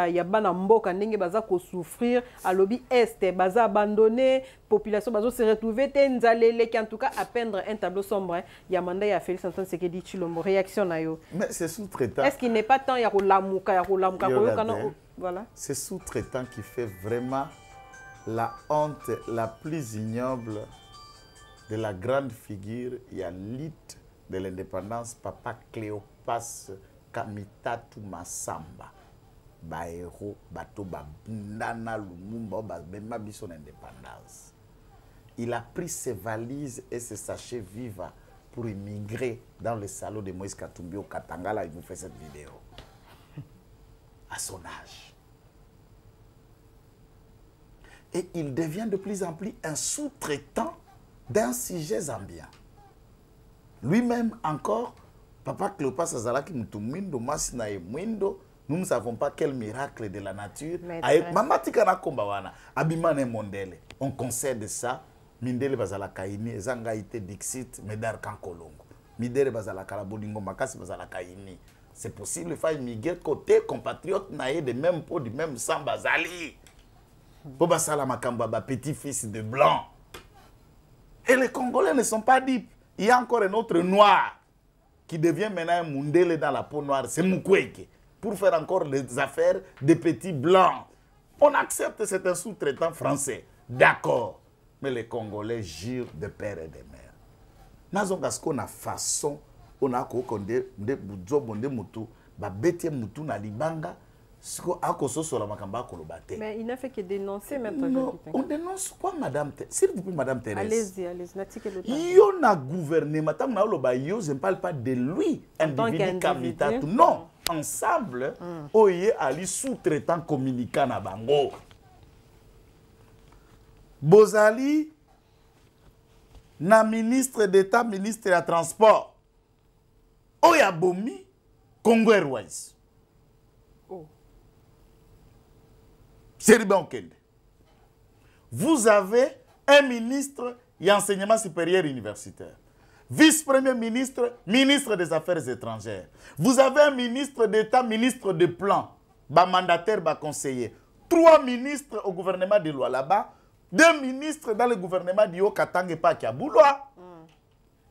y a banamboka ndenge baza ko souffrir à lobby est baza abandonné population bazo se retrouver tenzalele qui en tout cas à peindre un tableau sombre ya manda ya Félix Antoine Tshisekedi Tshilombo réaction na yo. Mais c'est sous-traitant. Est-ce qu'il n'est pas temps ya ko lamuka voilà. C'est sous-traitant qui fait vraiment la honte la plus ignoble de la grande figure, il y a l'élite de l'indépendance, Papa Cléopas Kamita Masamba. Baero, Bato, Babundana, Lumumba, Babema, son indépendance. Il a pris ses valises et ses sachets vivants pour immigrer dans le salon de Moïse Katumbi au Katanga. Là, il vous fait cette vidéo. À son âge. Et il devient de plus en plus un sous-traitant d'un sujet zambien. Lui-même encore, Papa Cléopas Azalaki Mutumwindo, Masina et Mwindo, nous ne savons pas quel miracle de la nature. Avec Mama Tikana Kombawana, Abimane Mondele, on concède ça, Mindele Bazala Kaini, Zangaïte Dixit, Medar Kankolongo. midere bazalaka la bolingo makasi bazalaka ini. C'est possible, il faut immigrer côté compatriotes naïe de même peau, du même sang bazali. Pour basala makamba ba petit-fils de blanc. Et les Congolais ne sont pas dupes. Il y a encore un autre noir qui devient maintenant un mundele dans la peau noire, c'est Mukwege, pour faire encore les affaires des petits blancs. On accepte, c'est un sous-traitant français. D'accord. Mais les Congolais jurent de père et de mère. Nous avons une façon, on a des mutu, mutu na libanga, mais il n'a fait que dénoncer maintenant. On dénonce quoi, madame? S'il vous plaît, madame Thérèse. Allez-y, allez-y. Il y a un gouvernement, je ne parle pas de lui, individu capital. Non, ensemble, on y est allé sous-traitant communicant à Bango. Bozali, na ministre d'État, ministre de transport. Oya Bomi, Congo Airways. Vous avez un ministre et enseignement supérieur universitaire, vice-premier ministre, ministre des Affaires étrangères. Vous avez un ministre d'État, ministre de plan, mandataire, conseiller. 3 ministres au gouvernement de loi là-bas, 2 ministres dans le gouvernement de Yokatang et Pakiabouloa.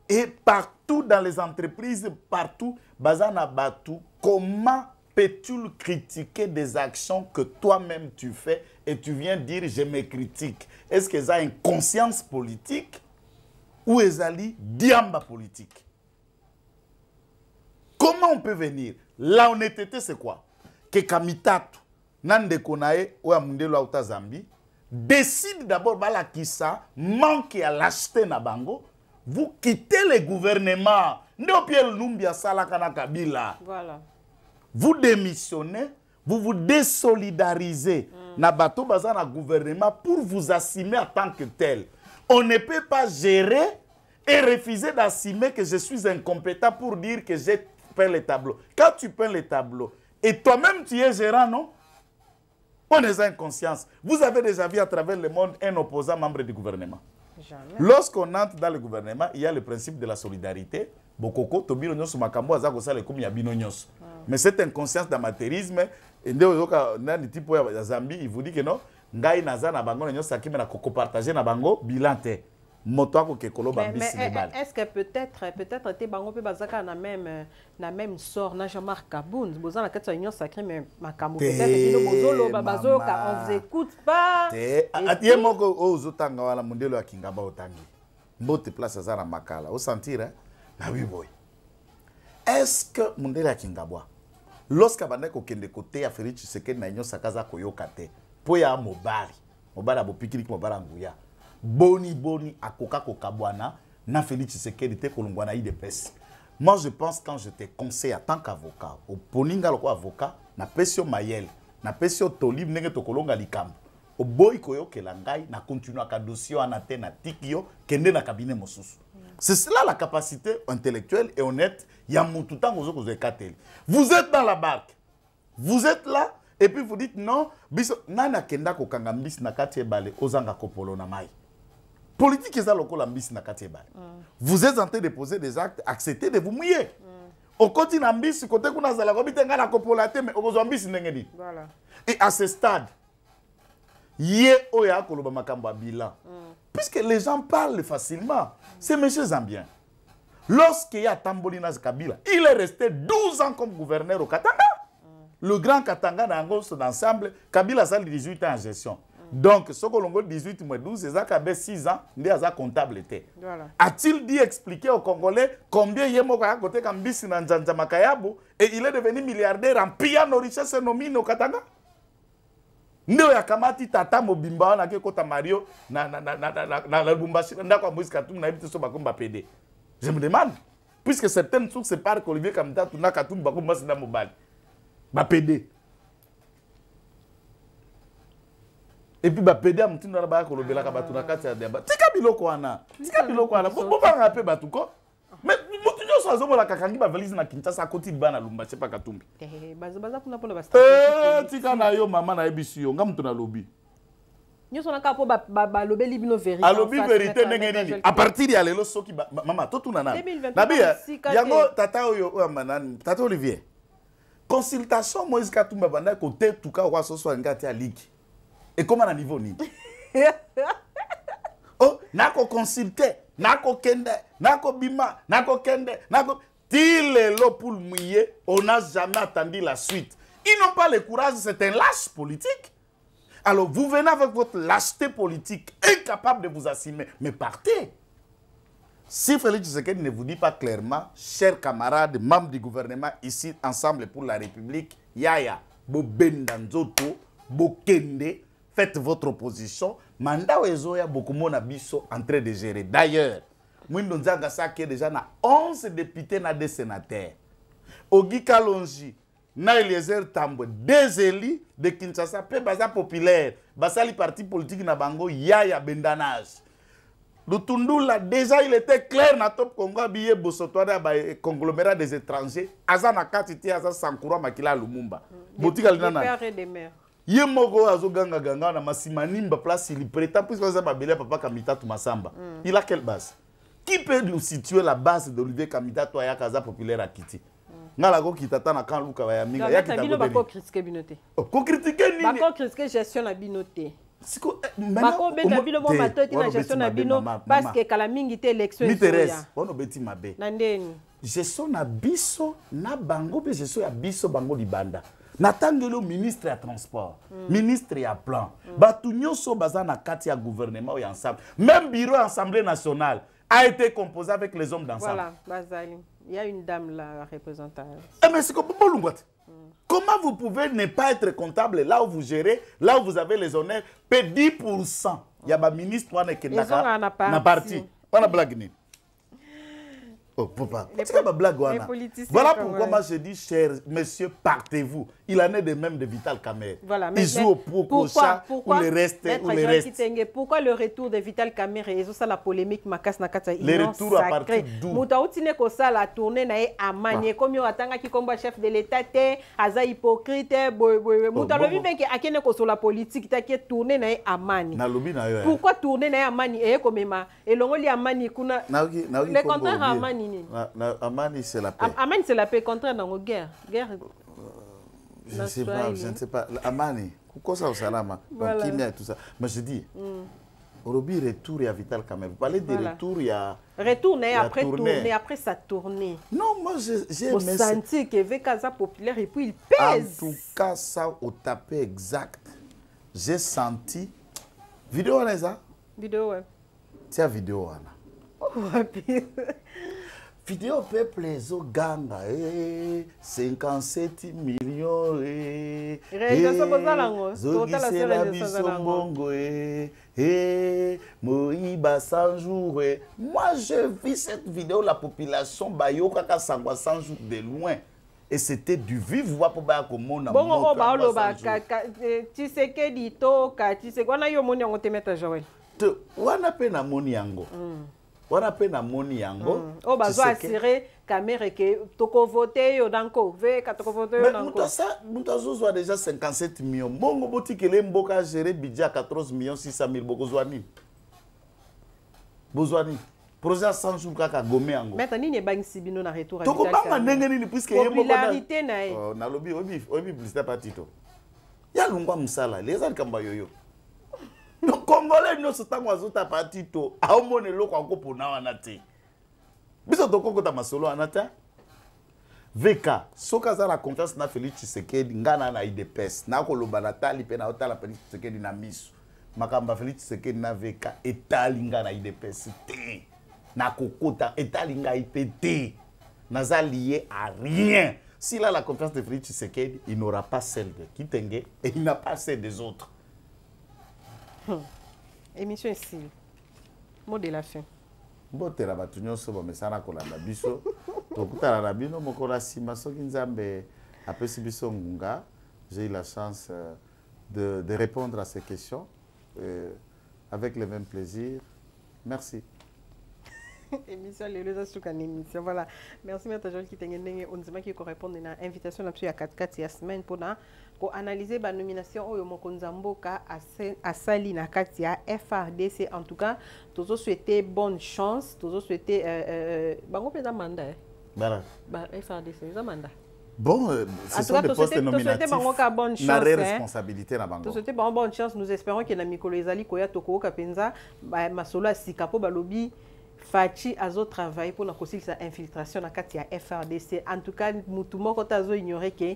Et partout dans les entreprises, partout, Bazana Batou, comment peux-tu critiquer des actions que toi-même tu fais et tu viens dire je me critique? Est-ce qu'ils ont une conscience politique ou ils ont diamba politique? Comment on peut venir? La honnêteté, c'est quoi? Que Kamitatu, Nande Konae ou Amundelo Auta Zambi, décide d'abord Balakissa, manque à l'acheter na bango, vous quittez le gouvernement. Voilà. Vous démissionnez, vous vous désolidarisez. Nabato bazana gouvernement pour vous assumer en tant que tel. On ne peut pas gérer et refuser d'assumer que je suis incompétent pour dire que j'ai peint les tableaux. Quand tu peins les tableaux, et toi-même tu es gérant, non? On est en conscience. Vous avez déjà vu à travers le monde un opposant membre du gouvernement. Lorsqu'on entre dans le gouvernement, il y a le principe de la solidarité. Bokoko, Tobino Nyos, Makambo, Azako, Sale, comme Yabino Nyos. Mais cette inconscience d'amateurisme, il vous dit que non, Ngai Naza na bango Nyos Sakime na koko partager na bango bilante. Moto ke kolo ba bis mais est-ce que peut-être te bango pe bazaka na même sort na Jean-Marc Kaboun, boza na katsa Nyos Sakime makambo peut-être bino bozolo babazoka on vous écoute pas. Atie moko ozotanga wala mundelo ya Kingaba otangi. Mbote place za na makala. O sentir hein? Ah oui boy. Est-ce que mundelo ya Kingabwa lorsque bandeko kende côté à Félix Tshisekedi na Nyos Sakaza koyoka te po ya mobali abo pikiri mobala nguya boni akoka kokabwana na Félix Tshisekedi te kolongwana IDPS. Moi je pense quand je te conseille en tant qu'avocat au poninga loko avocat na pesio mayel na pesio tolib ndenge to kolonga likambo o boy koyokela ngai na continuer ka dossier ana te na tikio kende na cabinet mosusu. C'est cela la capacité intellectuelle et honnête. Vous êtes dans la barque. Vous êtes là et puis vous dites non. Nana kenda ko kangambis na kati ebale ozanga kopolo na mai. Politique eza lokola mbisi na kati ebale. Vous êtes en train de poser des actes, acceptez de vous mouiller. Au côté na mbisi côté kuna zala ko bitenga na kopola te mais okozwa mbisi ndenge di. Voilà. Et à ce stade Yé oya koloba makambo bilan. Puisque les gens parlent facilement. C'est M. Zambien. Lorsqu'il y a Tambolina Kabila, il est resté 12 ans comme gouverneur au Katanga. Le grand Katanga d'ensemble, Kabila a 18 ans en gestion. Donc, ce que l'on 18 moins 12, c'est ça qu'il 6 ans, il a comptable. Voilà. A-t-il dit expliquer aux Congolais combien il y a à côté Kambisi Nanjanja Makayabu et il est devenu milliardaire en pillant nos richesses et nos mines au Katanga? Ndio ya kamati tata mobimba na ke kota Mario na Lubumbashi ndako Moïse Katumbi na biso bakomba PD. Je me demande puisque certaines sources séparent qu'Olivier Kamita tuna Katumbi bakomba sina mobali. Ba PD. Et puis ba PD a mutuna na ba ko lobela ka batuna kati ya débat. Tika biloko wana. Bo ba ngape batuko. Mais mutunyo so azomo la kakangi ba valise na Kinshasa à côté de bana Lubumbashi pa Katumbi. Baza kuna pona ba tika na yo mama na ebisi yo nga mutu na lobi. Nous sommes là pour lobby libino vérité. A lobby vérité n'engeni. À partir de lelo soki maman tout nana. Nabi yango tata oyo manani tata Olivier. Consultation Moïse Katumba banda côté tout cas wa so so ngati a ligue. Et comment à niveau ni? Oh, nako consulter, nako kende, nako bima, nako kende, nako tilelo pour mouiller, on n'a jamais attendu la suite. Ils n'ont pas le courage, c'est un lâche politique. Alors vous venez avec votre lâcheté politique, incapable de vous assumer, mais partez. Si Félix Tshisekedi ne vous dit pas clairement, chers camarades, membres du gouvernement, ici, ensemble pour la République, Yaya, bo bendanzoto, bo kende, faites votre opposition. Mandat Oezoya, beaucoup de gens en train de gérer. D'ailleurs, Mwindo Nzanga qui est déjà na 11 députés na des sénateurs. Ogi Kalonji, na Eliezer Tambo, des élus de Kinshasa, pe baza populaire, basali parti politique na bango, Yaya bendanage. Lutundula, déjà il était clair na top Congo, billet Bosotoada, conglomérat des étrangers, Azana Katiti, Azan Sankura, Makila Lumumba. Botika Linana. Père et des mères. Yemogo Azoganga Ganga, na Massimanimba, place, il prétend, puisque ça va papa Kamita Tumasamba. Il a quelle base? Qui peut nous situer la base d'Olivier Kamita, toi, Yakaza populaire à Kiti? Nalago qui t'attend à quand Luka va yamiga. Ya kita bino bako critiquer binoté. Ko critiquer nini? Bako critiquer gestion na binoté. Siko bako benga bino mo matoti na gestion na bino parce que kala mingi te élection Miterès, ono beti mabe. Na ndeni. Gestion na biso na bango be gestion ya biso bango libanda. Natangelo ministre ya transport, ministre ya plan. Batu nyonso baza na kati ya gouvernement ya ensemble. Même bureau assemblée nationale a été composé avec les hommes d'ensemble. Voilà, Bazali. Il y a une dame là représentante. Eh mais c'est comme comment vous pouvez ne pas être comptable là où vous gérez, là où vous avez les honneurs, paie 10%. Il y a un ministre qui est parti. On a blague. Oh, papa, c'est pas blague. Voilà pourquoi moi je dis, cher monsieur, partez-vous. Il en est de même de Vital Kamerhe. Voilà, il joue au Prococha ou le reste. Pourquoi le retour de Vital Kamerhe et ça la polémique Makas Nakata le retour à partir d'où? Moutaoutine ko ça la tournée na amani comme yo atanga ki komba chef de l'état te aza hypocrite moutalobi meki akene ko sur la politique ta ki tourner na amani. Na lobi na yo. Pourquoi tourner na amani e komema elongoli amani kuna le contraire amani. Amani, c'est la paix. Amani, c'est la paix, contraire dans la guerre. Je ne sais pas. Amani, pourquoi ça au salama? Donc, Kimia et tout ça. Mais je dis, Orobi retour et à Vital Kamerhe. Vous parlez de retour, il y a. Retourner après tourner, après sa tournée. Non, moi j'ai aimé. Senti que Vekaza populaire et puis il pèse. En tout cas, ça au tapé exact. J'ai senti. Vidéo, on est ça? Vidéo, ouais. Tiens, vidéo, Anna. Vidéo peuple zo ganga 57 millions zogisela biso mbongo Moïba 100 jours moi je vis cette vidéo la population bayoka ka sangwa 100 jours de loin et c'était du vive voix pour ba ko mona bon o ba lo ba Tshisekedi toka Tshisekedi wana yo moni yango te meta Joël to wana pe na moni yango wana pe na moni yango o bazo assurer Kamerhe que toko voter yo danko ve ka toko voter yo danko mais ça mutazo déjà 57 millions bongo botikele mboka gérer budget 14 millions 600 000 boko zwani bozwani projet 100 jours kaka gomé yango mais tani ne bangisi bino na retour à toko banga ndenge nini puisque popularité na e na lobby obi publicité patito ya lungwa musala leza likamba yoyo donc congolais no sotango azota patito aomone loko akopona wana te biso tokokota masolo wana te veka soka za la confiance na Félix Tshisekedi ngana na IDPS na koloba na tali pe na otala Félix Tshisekedi na miso makamba Félix Tshisekedi na veka etali ngana IDPS te na kokota etali nga IPT naza lié à rien. S'il a la confiance de Félix Tshisekedi, il n'aura pas celle de Kitenge et il n'a pas celle des autres. Émission ici. Mot de la fin. Botera batunyo sobo mesana kolanda biso. Tokutana na bino mokola sima soki nzambe apesi biso ngunga. J'ai eu la chance de répondre à ces questions avec le même plaisir. Merci. émission les deux sur une émission voilà merci maître Joël qui t'engage on dit qu'il correspond à invitation là dessus à 4 ya semaine pour analyser la nomination au Mokonzamboka à Sali na katia FRDC en tout cas tous souhaiter bonne chance tous souhaiter bango pesa mandat Bara FRDC ça mandat. Bon, ce sont des postes nominatifs. La responsabilité na bango. Tout souhaiter bonne chance. Nous espérons que na mikolo ezali koya toko kapenza ba masolo sikapo balobi fachi azo travailler pour la sa infiltration na kati ya FRDC. En tout cas, mutu moko tazo ignorer que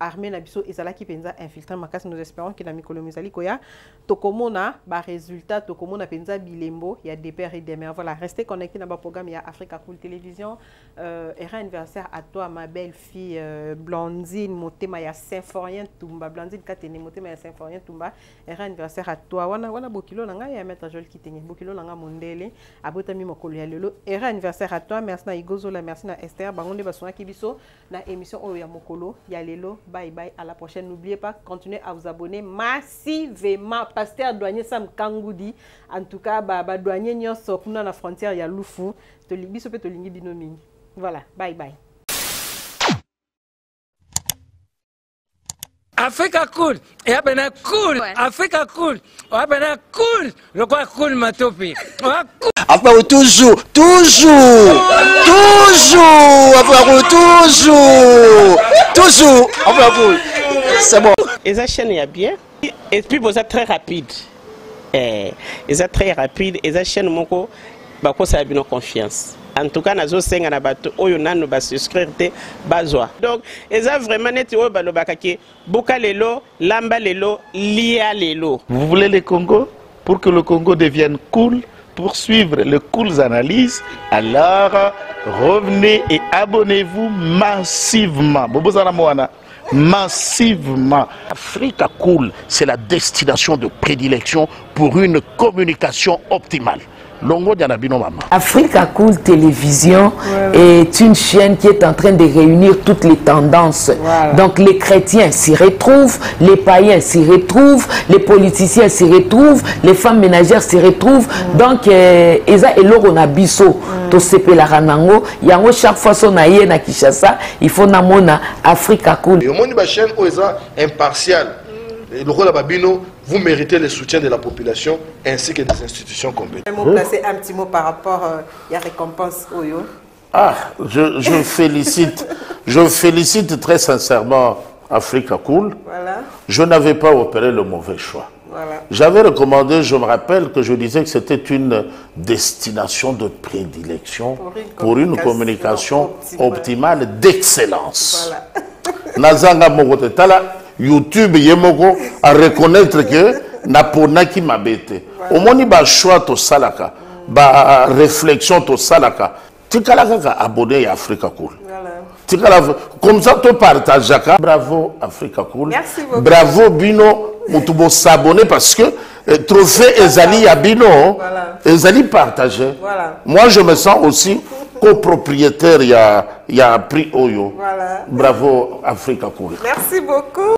armée na biso ezala ki penza infiltrant makasi. Nous espérons que na mikolo ezali koya tokomona ba résultat tokomona penza bilembo ya des pères et des mères. Voilà, restez connectés dans le programme ya Africa Cool Télévision. Era anniversaire à toi ma belle fille Blandine Motema ya Symphorien Tumba. Blandine Katene Motema ya Symphorien Tumba. Era anniversaire à toi. Wana bokilo nanga ya mettre Joël Kitenge. Bokilo nanga mondele abotami mokolo ya lelo. Era anniversaire à toi. Merci na Igozola, merci na Esther. Bangonde basona kibiso na émission oyo ya mokolo ya lelo. Bye bye, à la prochaine. N'oubliez pas, continuez à vous abonner massivement. Pasteur Douanier Sam Kangoudi. En tout cas, Douanier Nyonso, kuna na frontière ya Lufu. Biso pe tolingi binomini. Voilà, bye bye. Africa Cool, et abena cool. Africa Cool, abena cool. Le quoi cool matopi. Après toujours, après c'est bon. Et ça chaîne est bien. Et puis vous êtes très rapide. Et ça très rapide. Et ça chaîne moko, bako ça a bien confiance. En tout cas, nazo senga na bato oyo nanu ba souscrire te bazwa. Donc, et ça vraiment net oyo balo bakaki boka lelo, lamba lelo, lia lelo. Vous voulez le Congo pour que le Congo devienne cool? Pour suivre les cool analyses, alors revenez et abonnez-vous massivement. Massivement. Africa Cool, c'est la destination de prédilection pour une communication optimale. Longo Dianabino Mama. Africa Cool Télévision est une chaîne qui est en train de réunir toutes les tendances. Voilà. Donc les chrétiens s'y retrouvent, les païens s'y retrouvent, les politiciens s'y retrouvent, les femmes ménagères s'y retrouvent. Donc Eza et Loro na biso to sepe la ranango. Yango chaque fois son aïe na Kinshasa, il faut namona Africa Cool. Et au monde de la chaîne Oeza impartial. Le rôle à Babino, vous méritez le soutien de la population ainsi que des institutions compétentes. Vous placer un petit mot par rapport à la récompense Oyo. Ah, je félicite très sincèrement Africa Cool. Voilà. Je n'avais pas opéré le mauvais choix. Voilà. J'avais recommandé, je me rappelle que je disais que c'était une destination de prédilection pour une communication optimale d'excellence. Voilà. Nazanga Mogotala. YouTube yemoko à reconnaître que napona qui m'a bêté. Au moins ba choix to salaka, ba réflexion to salaka. Tikalaka abonné à Africa Cool. Voilà. Comme ça tu partages. Bravo Africa Cool. Merci beaucoup. Bravo Bino, mutubo s'abonner parce que trophée Ezali à Bino, Ezali partagé. Voilà. Moi je me sens aussi copropriétaire, il y a prix Oyo. Voilà. Bravo Africa Cool. Merci beaucoup.